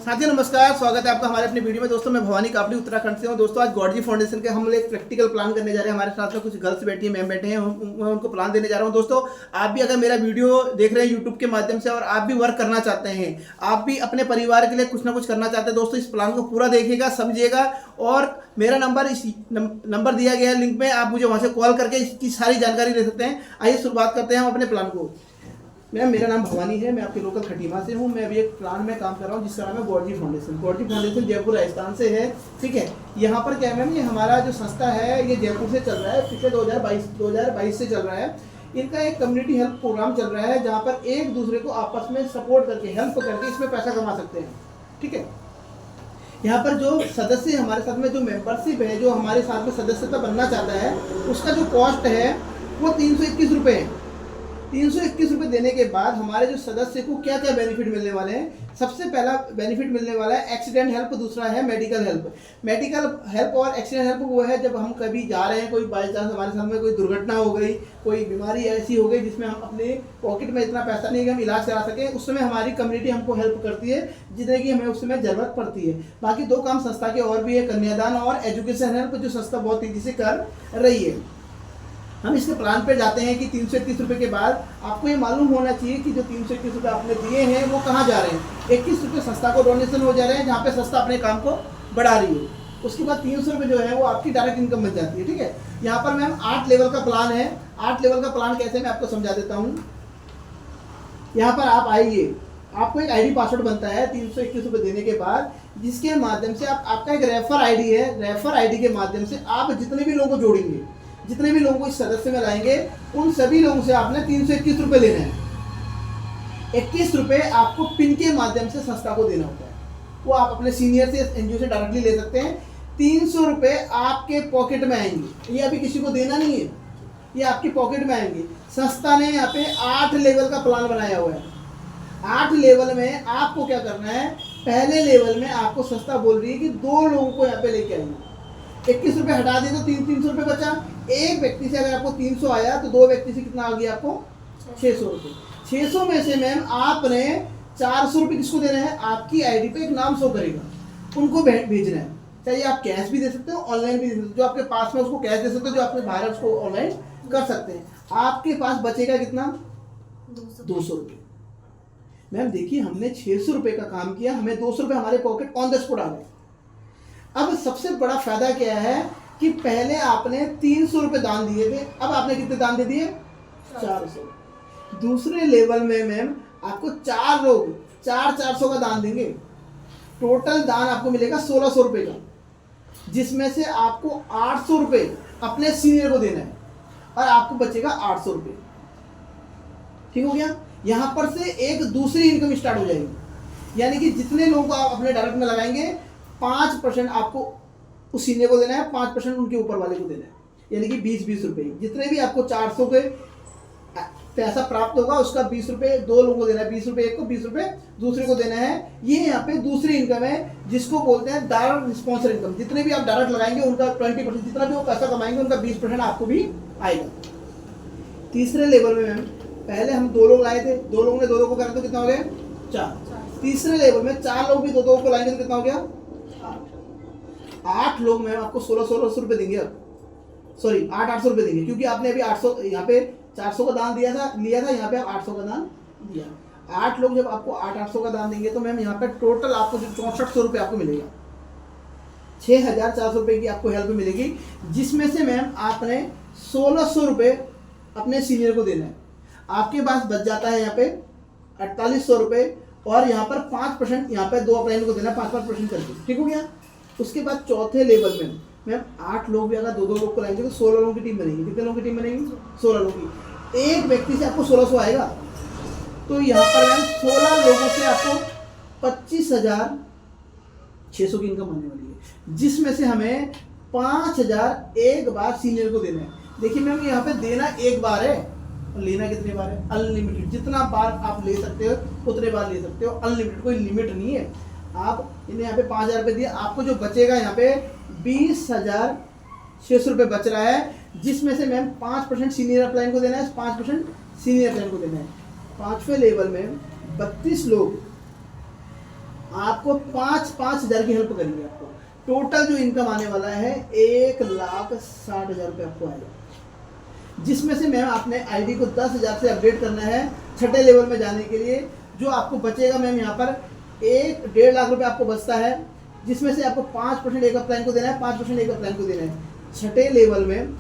साथियों नमस्कार, स्वागत है आपका हमारे अपनी वीडियो में। दोस्तों मैं भवानी कापड़ी उत्तराखंड से हूँ। दोस्तों आज गॉडजी फाउंडेशन के हम एक प्रैक्टिकल प्लान करने जा रहे हैं। हमारे साथ में कुछ गर्ल्स बैठी हैं, मैम बैठे हैं, मैं उनको प्लान देने जा रहा हूँ। दोस्तों आप भी अगर मेरा वीडियो देख रहे हैं यूट्यूब के माध्यम से और आप भी वर्क करना चाहते हैं, आप भी अपने परिवार के लिए कुछ ना कुछ करना चाहते हैं, दोस्तों इस प्लान को पूरा देखिएगा, समझिएगा। और मेरा नंबर इस नंबर दिया गया है लिंक में, आप मुझे वहाँ से कॉल करके इसकी सारी जानकारी ले सकते हैं। आइए शुरुआत करते हैं हम अपने प्लान को। मैम मेरा नाम भवानी है, मैं आपके लोकल खटीमा से हूँ। मैं अभी एक प्लान में काम कर रहा हूँ जिसका नाम है गॉडजी फाउंडेशन। गॉडजी फाउंडेशन जयपुर राजस्थान से है, ठीक है। यहाँ पर क्या है मैम, ये हमारा जो संस्था है ये जयपुर से चल रहा है, पिछले 2022 से चल रहा है। इनका एक कम्युनिटी हेल्प प्रोग्राम चल रहा है जहाँ पर एक दूसरे को आपस में सपोर्ट करके, हेल्प करके इसमें पैसा कमा सकते हैं, ठीक है। यहाँ पर जो सदस्य हमारे साथ में जो मेंबरशिप है, जो हमारे साथ में सदस्यता बनना चाहता है, उसका जो कॉस्ट है वो 321 रुपये है। 321 रुपये देने के बाद हमारे जो सदस्य को क्या क्या बेनिफिट मिलने वाले हैं। सबसे पहला बेनिफिट मिलने वाला है एक्सीडेंट हेल्प, दूसरा है मेडिकल हेल्प। मेडिकल हेल्प और एक्सीडेंट हेल्प वो है जब हम कभी जा रहे हैं, कोई बाई चांस हमारे साथ में कोई दुर्घटना हो गई, कोई बीमारी ऐसी हो गई जिसमें हम अपने पॉकेट में इतना पैसा नहीं कि हम इलाज करा सकें, उस समय हमारी कम्युनिटी हमको हेल्प करती है जितने की हमें उस समय ज़रूरत पड़ती है। बाकी दो काम संस्था के और भी है, कन्यादान और एजुकेशन हेल्प, जो संस्था बहुत तेज़ी से कर रही है। हम इसके प्लान पे जाते हैं कि 321 रुपये के बाद आपको ये मालूम होना चाहिए कि जो 321 रुपये आपने दिए हैं वो कहाँ जा रहे हैं। 21 रुपये संस्था को डोनेशन हो जा रहे हैं, जहाँ पे संस्था अपने काम को बढ़ा रही है। उसके बाद 300 रुपये जो है वो आपकी डायरेक्ट इनकम बन जाती है, ठीक है। यहाँ पर मैम 8 लेवल का प्लान है। 8 लेवल का प्लान कैसे, मैं आपको समझा देता हूँ। यहाँ पर आप आइए, आपको एक ID पासवर्ड बनता है 321 रुपये देने के बाद, जिसके माध्यम से आपका एक रेफर ID है। रेफर ID के माध्यम से आप जितने भी लोगों को जोड़ेंगे, जितने भी लोगों को इस सदस्य में लाएंगे, उन सभी लोगों से आपने 321 रुपये लेने हैं। 21 रुपये आपको पिन के माध्यम से संस्था को देना होता है, वो आप अपने सीनियर से, NGO से डायरेक्टली ले सकते हैं। 300 रुपये आपके पॉकेट में आएंगे, ये अभी किसी को देना नहीं है, ये आपकी पॉकेट में आएंगे। संस्था ने यहाँ पे 8 लेवल का प्लान बनाया हुआ है। 8 लेवल में आपको क्या करना है, पहले लेवल में आपको संस्था बोल रही है कि 2 लोगों को यहाँ पे लेके आएंगे। 21 रुपये हटा दिए तो 300 रुपये बचा। एक व्यक्ति से अगर आपको 300 आया तो 2 व्यक्ति से कितना आ गया आपको 600 रुपये। 600 में से मैम आपने 400 रुपये किसको देना है, आपकी ID पे एक नाम शो करेगा, उनको भेजना है। चाहिए आप कैश भी दे सकते हो, ऑनलाइन भी दे सकते हो। जो आपके पास में उसको कैश दे सकते हो, जो आपके बाहर है उसको ऑनलाइन कर सकते हैं। आपके पास बचेगा कितना, 200 रुपये। मैम देखिए हमने 600 रुपये का काम किया, हमें 200 रुपये हमारे पॉकेट ऑन द स्पॉट आ गए। अब सबसे बड़ा फायदा क्या है कि पहले आपने 300 रुपये दान दिए थे, अब आपने कितने दान दे दिए, 400। दूसरे लेवल में मैम आपको 4 लोग 400 का दान देंगे। टोटल दान आपको मिलेगा 1600 रुपये का, जिसमें से आपको 800 रुपये अपने सीनियर को देना है और आपको बचेगा 800 रुपये। ठीक हो गया। यहाँ पर से एक दूसरी इनकम स्टार्ट हो जाएगी, यानी कि जितने लोगों को आप अपने डायरेक्ट में लगाएंगे 5% आपको उस सीनियर को देना है, 5% उनके ऊपर वाले को देना है, यानी कि 20-20 रुपये। जितने भी आपको 400 के पैसा प्राप्त होगा उसका 20 रुपये 2 लोगों को देना है, 20 रुपये एक को, 20 रुपये दूसरे को देना है। ये यहाँ पे दूसरी इनकम है जिसको बोलते हैं डायरेक्ट स्पॉन्सर इनकम। जितने भी आप डायरेक्ट लगाएंगे उनका 20%, जितना भी वो पैसा कमाएंगे उनका 20% आपको भी आएगा। तीसरे लेवल में मैम पहले हम 2 लोग लाए थे, 2 लोगों ने 2 लोगों को करा तो कितना हो गया, 4। तीसरे लेवल में 4 लोग भी 2 को लाएंगे तो कितना हो गया, 8 लोग मैम आपको 1600 रुपये देंगे। अब सॉरी 800 रुपये देंगे, क्योंकि आपने अभी 800 यहाँ पे 400 का दान लिया था, यहाँ पे आप 800 का दान दिया। 8 लोग जब आपको 800 का दान देंगे तो मैम यहाँ पे टोटल आपको जो 6400 रुपये आपको मिलेगा, 6400 रुपये की आपको हेल्प मिलेगी, जिसमें से मैम आपने 1600 रुपये अपने सीनियर को देना है। आपके पास बच जाता है यहाँ पे 4800 रुपये, और यहाँ पर 5% यहाँ पे 2 अप्रैल को देना, 5% करके। ठीक हो गया। उसके बाद चौथे लेवल में मैम 8 लोग भी अगर 2 लोग को लाएंगे तो 16 लोगों की टीम बनेगी। कितने लोगों की टीम बनेगी, 16 लोगों की। एक व्यक्ति से आपको 1600 आएगा, तो यहाँ पर मैम 16 लोगों से आपको 25,600 की इनकम आने वाली है, जिसमें से हमें 5000 एक बार सीनियर को देना है। देखिए मैम यहाँ पे देना एक बार है, लेना कितने बार है, अनलिमिटेड। जितना बार आप ले सकते हो उतने बार ले सकते हो, अनलिमिटेड, कोई लिमिट नहीं है। आप इन्हें यहाँ पे 5000 रुपये दिए, आपको जो बचेगा यहाँ पे 20,600 रुपये बच रहा है, जिसमें से मैम 5% सीनियर अपलाइन को देना है, 5% सीनियर अपलाइन को देना है। 5वें लेवल में 32 लोग आपको 5,000 की हेल्प करेंगे। आपको टोटल जो इनकम आने वाला है 1,60,000 रुपये आपको आएगा, जिसमें से मैम आपने आईडी को 10,000 से अपडेट करना है छठे लेवल में जाने के लिए। जो आपको बचेगा मैम यहाँ पर 1.5 लाख रुपये आपको बचता है, जिसमें से आपको 5% एक प्लान को देना है, 5% एक प्लान को देना है। छठे लेवल में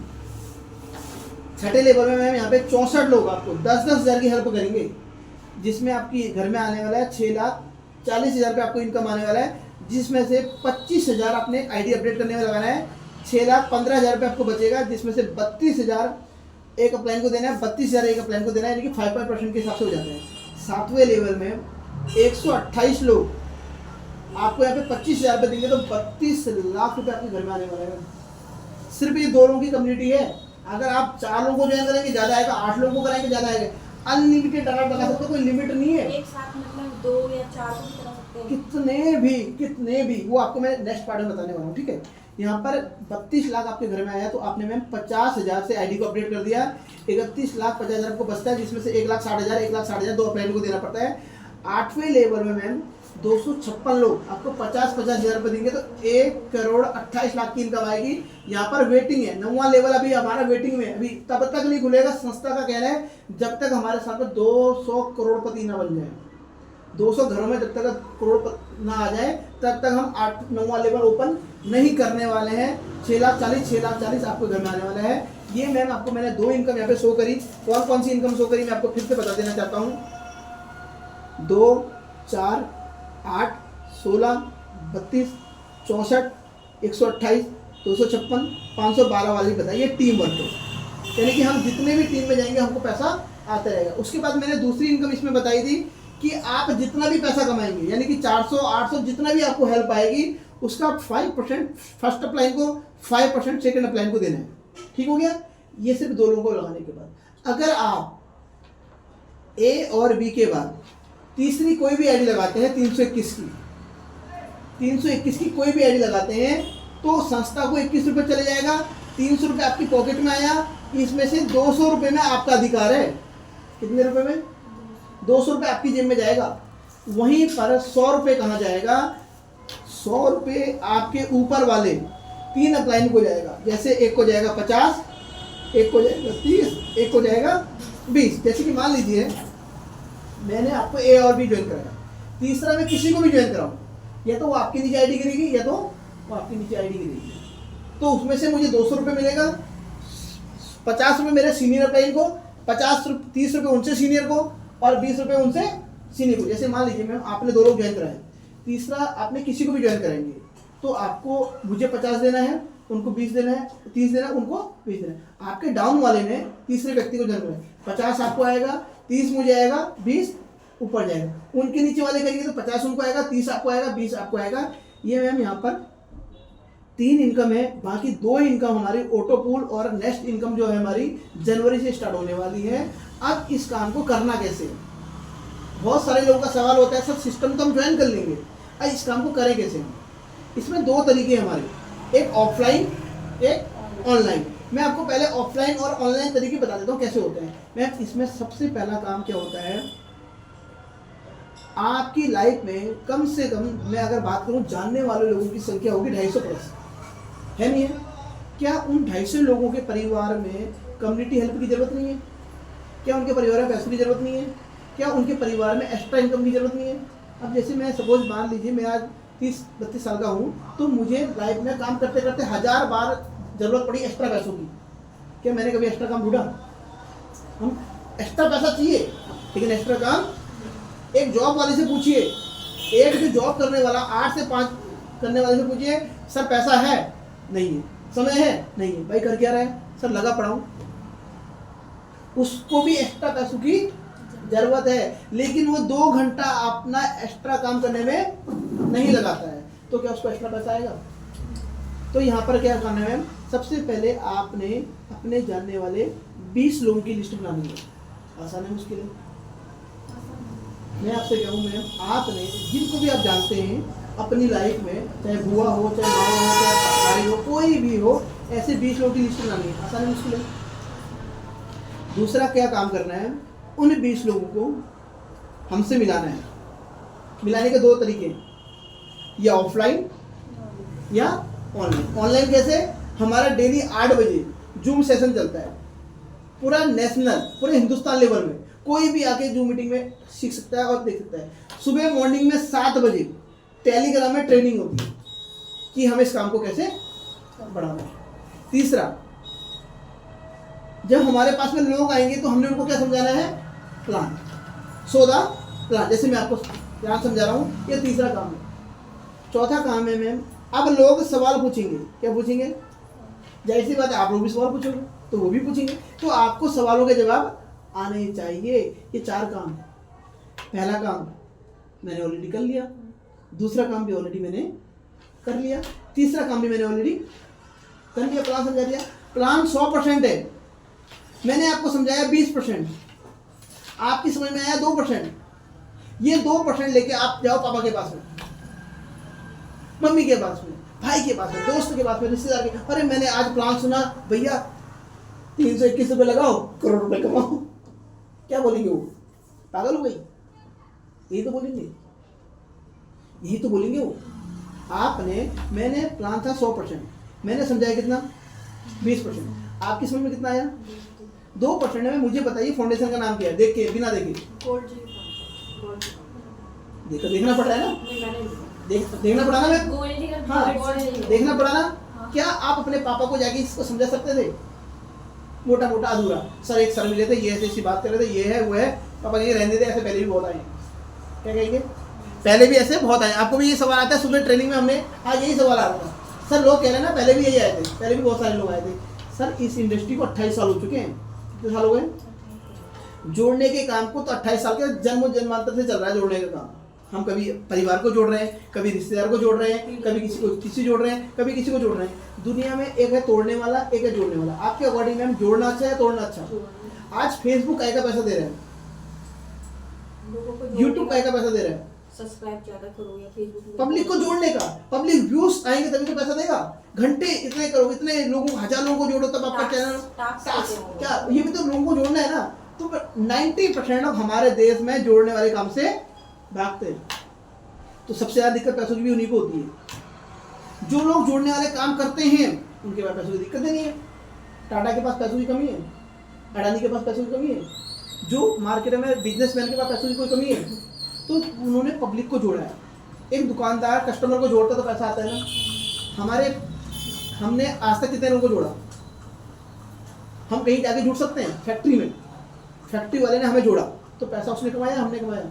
मैम यहाँ पे 64 लोग आपको 10,000 की हेल्प करेंगे, जिसमें आपकी घर में आने वाला है 6,40,000 रुपये आपको इनकम आने वाला है, जिसमें से 25,000 आपने आईडी अपडेट करने में लगाना है। 6,15,000 रुपये आपको बचेगा, जिसमें से 32,000 एक अपलाइन को देना है, 32,000 एक अपलाइन को देना है, यानी कि 5% के हिसाब से हो जाता है। 7वें लेवल में 128 लोग आपको यहाँ पे 25,000 रुपये देंगे, तो 32 लाख रुपये आपके घर में आने वाला है। सिर्फ ये 2 लोगों की कम्युनिटी है। अगर आप 4 लोगों को ज्वाइन करेंगे ज़्यादा आएगा, 8 लोगों को कराएंगे ज़्यादा आएगा। अनलिमिटेड डाटा लगा सकते हो, कोई लिमिट नहीं है। एक साथ मतलब 2 या 4 भी करा सकते हैं, कितने भी वो आपको मैं नेक्स्ट पार्ट में बताने वाला हूँ, ठीक है। यहाँ पर 32 लाख आपके घर में आया, तो आपने मैम 50,000 से आईडी को अपडेट कर दिया, 31,50,000 आपको बचता है, जिसमें से 1,60,000 2 अप्रैल को देना पड़ता है। 8वें लेवल में मैम 256 लोग आपको 50,000 रुपये देंगे, तो 1,28,00,000 की इनकम आएगी। यहाँ पर वेटिंग है, 9वां लेवल अभी हमारा वेटिंग में, अभी तब तक नहीं खुलेगा। संस्था का कहना है जब तक हमारे साथ में 200 करोड़पति ना बन जाए, 200 घरों में जब तक करोड़पति ना आ जाए, तब तक हम 9वां लेवल ओपन नहीं करने वाले हैं। 6,40,000 आपको घर में आने वाला है। ये मैम आपको मैंने 2 इनकम यहाँ पे शो करी। कौन कौन सी इनकम शो करी मैं आपको फिर से बता देना चाहता हूँ। 2, 4, 8, 16, 32, 64, 128, 256, 512 वाली बताइए टीम वर्क है, यानी कि हम जितने भी टीम में जाएंगे हमको पैसा आता रहेगा। उसके बाद मैंने दूसरी इनकम इसमें बताई थी कि आप जितना भी पैसा कमाएंगे, यानी कि 400, 800 जितना भी आपको हेल्प आएगी, उसका 5% फर्स्ट अप्लाइन को, 5% सेकेंड अप्लाइन को देना है। ठीक हो गया। ये सिर्फ 2 लोगों को लगाने के बाद। अगर आप ए और बी के बाद तीसरी कोई भी आईडी लगाते हैं 321 की कोई भी आईडी लगाते हैं, तो संस्था को 21 रुपये चले जाएगा, 300 रुपये आपकी पॉकेट में आया, इसमें से 200 रुपये में आपका अधिकार है। कितने रुपए में? 200 रुपये आपकी जेब में जाएगा। वहीं पर 100 रुपये कहाँ जाएगा? 100 रुपये आपके ऊपर वाले 3 अप्लाइन को जाएगा। जैसे एक को जाएगा 50, एक को जाएगा 30, एक को जाएगा 20। जैसे कि मान लीजिए मैंने आपको ए और बी ज्वाइन कराया, तीसरा मैं किसी को भी ज्वाइन कराऊँ, या तो वो आपकी नीचे आईडी गिरेगी या तो वो आपकी नीचे आईडी गिरेगी, तो उसमें से मुझे 200 रुपये मिलेगा। 50 रुपये मेरे सीनियर अप्लाइन को, 30 रुपये उनसे सीनियर को, और 20 रुपये उनसे सीनियर को। जैसे मान लीजिए मैम आपने 2 लोग ज्वाइन कराए, तीसरा आपने किसी को भी ज्वाइन कराएंगे, तो आपको मुझे 50 देना है, उनको 20 देना है, 30 देना है, उनको 20 देना है। आपके डाउन वाले ने तीसरे व्यक्ति को ज्वाइन कराया, 50 आपको आएगा, 30 मुझे आएगा, 20 ऊपर जाएगा। उनके नीचे वाले करेंगे तो 50 उनको आएगा, 30 आपको आएगा, 20 आपको आएगा। ये मैम यहाँ पर 3 इनकम है। बाकी 2 इनकम हमारी ऑटो पूल और नेक्स्ट इनकम जो है हमारी जनवरी से स्टार्ट होने वाली है। अब इस काम को करना कैसे? बहुत सारे लोगों का सवाल होता है, सर सिस्टम तो हम ज्वाइन कर लेंगे, अब इस काम को करें कैसे? इसमें 2 तरीके हमारे, एक ऑफलाइन, एक ऑनलाइन। मैं आपको पहले ऑफलाइन और ऑनलाइन तरीके बता देता हूँ कैसे होते हैं। मैम इसमें सबसे पहला काम क्या होता है, आपकी लाइफ में कम से कम मैं अगर बात करूँ जानने वाले लोगों की संख्या होगी 250 प्लस, है नहीं है? क्या उन 250 लोगों के परिवार में कम्युनिटी हेल्प की ज़रूरत नहीं है? क्या उनके परिवार में पैसों की ज़रूरत नहीं है? क्या उनके परिवार में एक्स्ट्रा इनकम की ज़रूरत नहीं है? अब जैसे मैं सपोज मान लीजिए मैं आज 30-32 साल का हूँ, तो मुझे लाइफ में काम करते करते 1000 बार ज़रूरत पड़ी एक्स्ट्रा पैसों की। क्या मैंने कभी एक्स्ट्रा काम ढूंढा? हम एक्स्ट्रा पैसा चाहिए, लेकिन एक्स्ट्रा काम एक जॉब वाले से पूछिए, एक जो जॉब करने वाला 8 से 5 करने वाले से पूछिए, सर पैसा है? नहीं है। समय है? नहीं है। भाई कर क्या रहा है? सर लगा पड़ा हूँ। उसको भी एक्स्ट्रा पैसों की ज़रूरत है, लेकिन वो 2 घंटा अपना एक्स्ट्रा काम करने में नहीं लगाता है, तो क्या उसको एक्स्ट्रा पैसा आएगा? तो यहाँ पर क्या करना है मैम, सबसे पहले आपने अपने जानने वाले 20 लोगों की लिस्ट बनानी है। आसान है? मुश्किल है? मैं आपसे कहूँ मैम, आपने जिनको भी आप जानते हैं अपनी लाइफ में, चाहे बुआ हो, चाहे मामा हो, चाहे भाई हो, कोई भी हो, ऐसे 20 लोगों की लिस्ट बनानी है। आसान है? मुश्किल है? दूसरा क्या काम करना है, उन 20 लोगों को हमसे मिलाना है। मिलाने के 2 तरीके, या ऑफलाइन या ऑनलाइन। ऑनलाइन कैसे? हमारा डेली 8 बजे जूम सेशन चलता है, पूरा नेशनल, पूरे हिंदुस्तान लेवल में कोई भी आके जूम मीटिंग में सीख सकता है और देख सकता है। सुबह मॉर्निंग में 7 बजे टेलीग्राम में ट्रेनिंग होती है कि हमें इस काम को कैसे बढ़ाना है। तीसरा, जब हमारे पास में लोग आएंगे तो हमने उनको क्या समझाना है? प्लान, सोदा प्लान, जैसे मैं आपको यहाँ समझा रहा हूँ, ये तीसरा काम है। चौथा काम है मैम, अब लोग सवाल पूछेंगे। क्या पूछेंगे? जाहिर सी बात है, आप लोग भी सवाल पूछोगे तो वो भी पूछेंगे, तो आपको सवालों के जवाब आने चाहिए। ये 4 काम है। पहला काम मैंने ऑलरेडी कर लिया, दूसरा काम भी ऑलरेडी मैंने कर लिया, तीसरा काम भी मैंने ऑलरेडी कर लिया, प्लान समझा दिया। प्लान 100% है, मैंने आपको समझाया 20%, आपकी समझ में आया 2%। ये 2% लेके आप जाओ पापा के पास में, मम्मी के पास में, भाई के पास में, दोस्त के पास में, रिश्तेदार के। अरे मैंने आज प्लान सुना भैया, 321 रुपये लगाओ, करोड़ रुपए कमाओ। क्या बोलेंगे वो? पागल हो गई? यही तो बोलेंगे, यही तो बोलेंगे वो। आपने, मैंने प्लान था 100%, मैंने समझाया कितना? 20%। आपकी समझ में कितना आया? 2% में। मुझे बताइए फाउंडेशन का नाम क्या है? देख के, बिना देखे देखना पड़ रहा है ना, देखना पड़ा ना मैं, हाँ देखना पड़ा ना। क्या आप अपने पापा को जाके इसको समझा सकते थे? मोटा मोटा अधूरा, सर एक सर मिले थे, ये ऐसी बात कर रहे थे, ये है वो है। पापा कहेंगे रहने दे, ऐसे पहले भी बहुत आए। क्या कहेंगे? पहले भी ऐसे बहुत आए। आपको भी ये सवाल आता है? सुबह ट्रेनिंग में हमने आज यही सवाल आ रहा था, सर लोग कह रहे हैं ना पहले भी यही आए थे, पहले भी बहुत सारे लोग आए थे। सर इस इंडस्ट्री को 28 साल हो चुके हैं। कितने साल हो गए? जोड़ने के काम को तो 28 साल के जन्म जन्मांतर से चल रहा है जोड़ने का काम। हम कभी परिवार को जोड़ रहे हैं, कभी रिश्तेदार को जोड़ रहे हैं, कभी किसी को किसी जोड़ रहे हैं, कभी किसी को जोड़ रहे हैं। दुनिया में एक है तोड़ने वाला, एक है जोड़ने वाला। आपके अकॉर्डिंग मैम जोड़ना अच्छा है, तोड़ना अच्छा? आज फेसबुक काय का पैसा दे रहे हैं, यूट्यूब काय का पैसा दे रहे हैं? सब्सक्राइब ज्यादा करो या फेसबुक, पब्लिक को जोड़ने का। पब्लिक व्यूज आएंगे तभी तो पैसा देगा। घंटे इतने करो, इतने लोगों, 1000 लोगों को जोड़ो तब आपका चैनल क्या, ये भी तो लोगों को जोड़ना है ना। तो 90% ऑफ हमारे देश में जोड़ने वाले काम से भागते हैं। तो सबसे ज्यादा दिक्कत पैसों की भी उन्हीं को होती है। जो लोग जोड़ने वाले काम करते हैं उनके पास पैसों की दिक्कत नहीं है। टाटा के पास पैसों की कमी है, अडानी के पास पैसों की कमी है, जो मार्केट में बिजनेसमैन के पास पैसों की कोई कमी है। तो उन्होंने पब्लिक को जोड़ा है। एक दुकानदार कस्टमर को जोड़ता तो पैसा आता है ना। हमने आज तक कितने लोगों को जोड़ा? हम कहीं जाके जुड़ सकते हैं? फैक्ट्री में, फैक्ट्री वाले ने हमें जोड़ा तो पैसा उसने कमाया, हमने कमाया।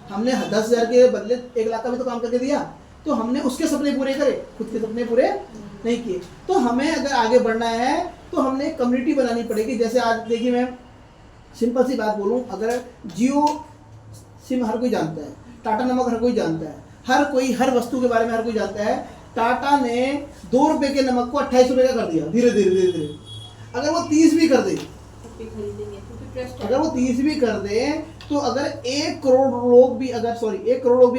हमने 10,000 के बदले 1 लाख का भी तो काम करके दिया, तो हमने उसके सपने पूरे करे, खुद के सपने पूरे नहीं किए। तो हमें अगर आगे बढ़ना है तो हमने एक कम्युनिटी बनानी पड़ेगी। जैसे आज देखिए मैं सिंपल सी बात बोलूं, अगर जियो सिम हर कोई जानता है, टाटा नमक हर कोई जानता है, हर कोई हर वस्तु के बारे में हर कोई जानता है। टाटा ने 2 रुपए के नमक को 28 रुपए का कर दिया, धीरे धीरे धीरे धीरे। अगर वो 30 भी कर दे, अगर वो 30 भी कर दे, तो अगर 1 करोड़ लोग भी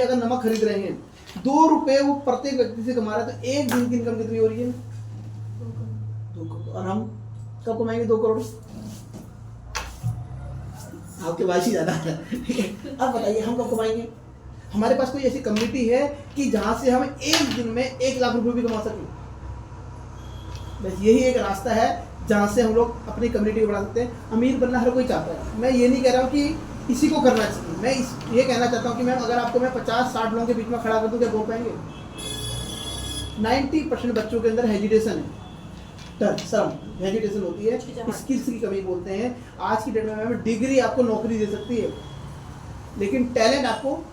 अगर नमक खरीद रहे हैं, 2 रुपए वो प्रत्येक व्यक्ति से कमा रहा है, तो एक दिन की इनकम कितनी हो रही है? 2 करोड़। और हम कब कमाएंगे 2 करोड़? आपके पास ही ज्यादा है। अब बताइए हम कब कमाएंगे? हमारे पास कोई ऐसी कम्युनिटी है कि जहां से हम एक दिन में 1 लाख रुपए भी कमा सकें? बस यही एक रास्ता है जहाँ से हम लोग अपनी कम्युनिटी को बढ़ा सकते हैं। अमीर बनना हर कोई चाहता है। मैं ये नहीं कह रहा हूँ कि इसी को करना चाहिए, मैं ये कहना चाहता हूँ कि मैम अगर आपको मैं 50-60 लोगों के बीच में खड़ा कर दूँ, क्या बोल पाएंगे? 90% बच्चों के अंदर हेजिटेशन है, डर, शर्म, हेजिटेशन होती है, स्किल्स की कमी बोलते हैं। आज की डेट में मैम डिग्री आपको नौकरी दे सकती है, लेकिन टैलेंट आपको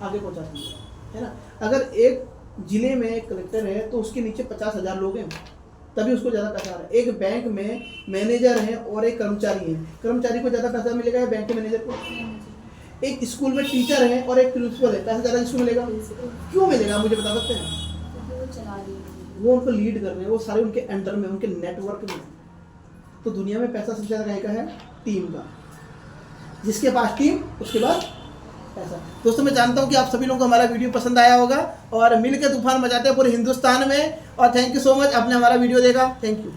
आगे पहुँचाती है ना। अगर एक जिले में एक कलेक्टर है तो उसके नीचे 50,000 लोग हैं, तभी उसको ज़्यादा पैसा आ रहा है। एक बैंक में मैनेजर है और एक कर्मचारी है, कर्मचारी को ज़्यादा पैसा मिलेगा या बैंक के मैनेजर को? एक स्कूल में टीचर है और एक प्रिंसिपल है, पैसा ज़्यादा किसको मिलेगा? क्यों मिलेगा? मुझे बता सकते हैं? वो उनको लीड कर रहे हैं, वो सारे उनके अंडर में, उनके नेटवर्क में। तो दुनिया में पैसा सबसे ज़्यादा का है टीम का। जिसके पास टीम उसके बाद पैसा। दोस्तों मैं जानता हूँ कि आप सभी लोगों को हमारा वीडियो पसंद आया होगा और मिलकर तूफान मचाते हैं पूरे हिंदुस्तान में। और थैंक यू सो मच, आपने हमारा वीडियो देखा, थैंक यू।